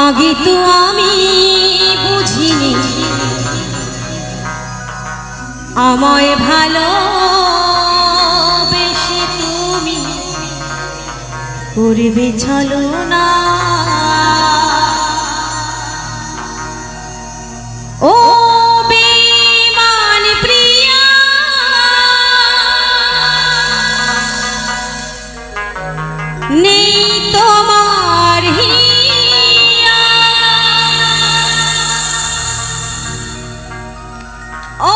आगे तो आमी बुझिनी আমায় ভালোবেসে তুমি করবে ছলনা ও বেঈমান প্রিয়া নেই তোমার হিয়া ও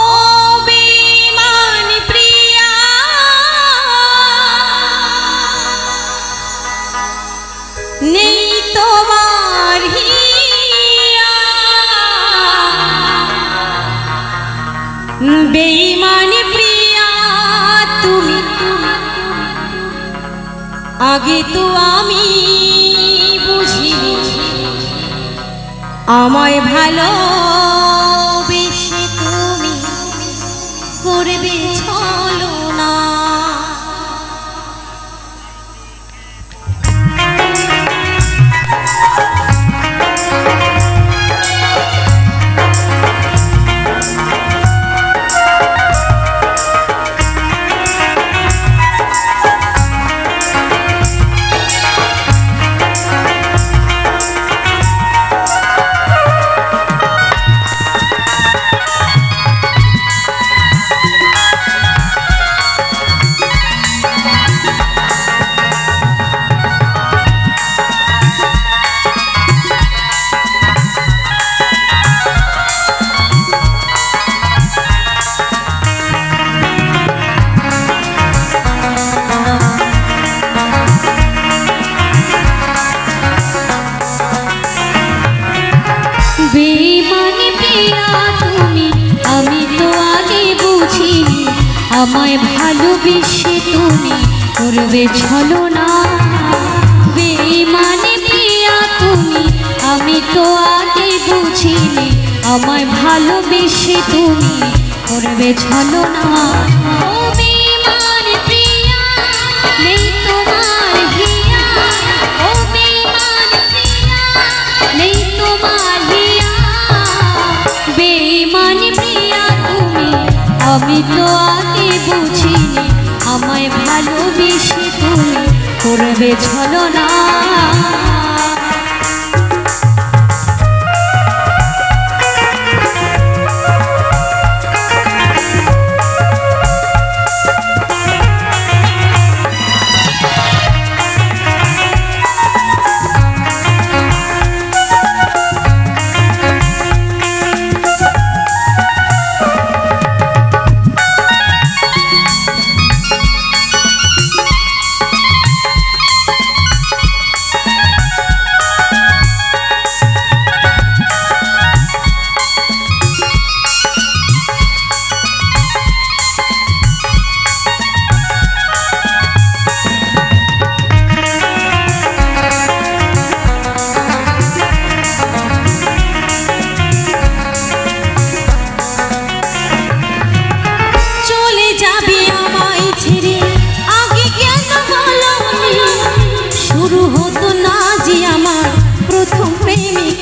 नहीं तुम्हार हिया बेईमान प्रिया तुमी आगे तो आमी बुझिनी आमाय भालोबेसे तुमी करबे छलना बेईमान प्रिया तुमी आमी तो आगे बुझिनी आमाय भालोबेसे तुमी करबे छलना बेईमान प्रिया तुमी आमी तो आगे बुझिनी आमाय भालोबेसे तुमी करबे छलना ओ बेईमान प्रिया नेई तोमार हिया ओ बेईमान प्रिया नेई तोमार हिया बेईमान प्रिया तुमी आमी तो आगे बुझिनी आमाय भालोबेसे तुमी करबे छलना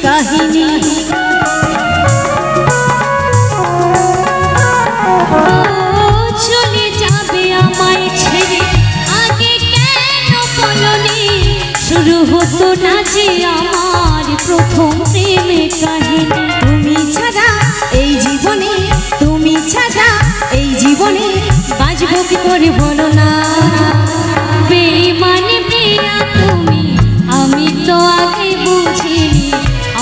কাহিনী চলে যাবে আমায় ছেড়ে আগে কেন বলনি শুরু হতো না যে আমার প্রথম প্রেমের কাহিনী তুমি ছাড়া এই জীবনে তুমি ছাড়া এই জীবনে বাঁচবো কি করে বলো না বেঈমান প্রিয়া তুমি আমি তো আগে বুঝিনি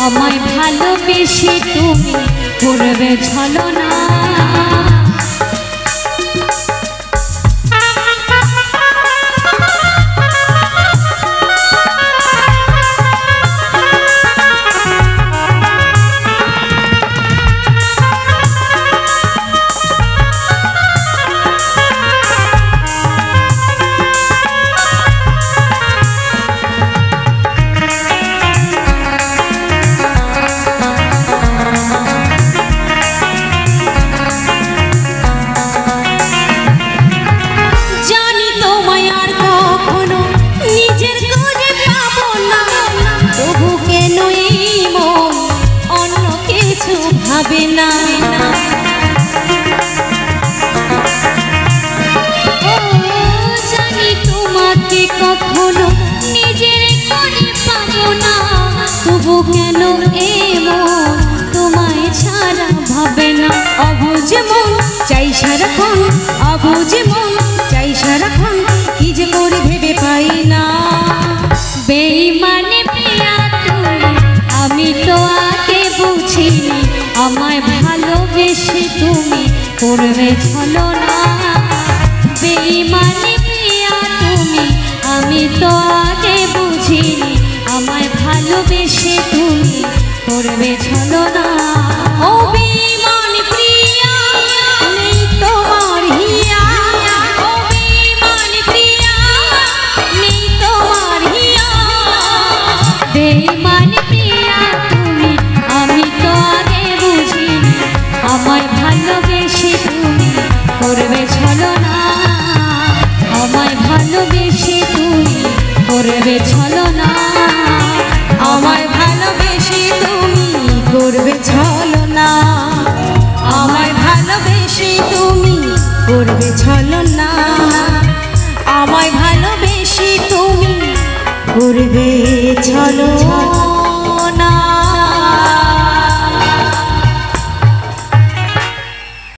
আমায় ভালোবেসে তুমি করবে ছলনা তবু কেন এমন তোমায় ছাড়া ভাবে না। অবুঝ মন চাই সারাক্ষণ, অবুঝ মন চাই সারাক্ষণ, কি যে করে ভেবে পাই না। বেঈমানে প্রিয়া তুমি, আমি তো আগে বুঝিনি, আমায় ভালোবেসে তুমি করবে ছলনা। বেঈমানে প্রিয়া তুমি, আমি তো আগে বুঝিনি, আমায় ভালোবেসে তুমি করবে ছলনা। ও বেঈমান প্রিয়া নেই তোমার হিয়া, ও বেঈমান প্রিয়া নেই তোমার হিয়া। বেঈমান প্রিয়া তুমি, আমি তো আগে বুঝিনি, আমায় ভালোবেসে তুমি করবে ছলনা। আমায় ভালোবেসে তুমি করবে ছলনা। আমায় ভালোবেসে তুমি করবে ছলনা, আমায় ভালোবেসে তুমি করবে ছলনা, আমায় ভালোবেসে তুমি করবে ছলনা।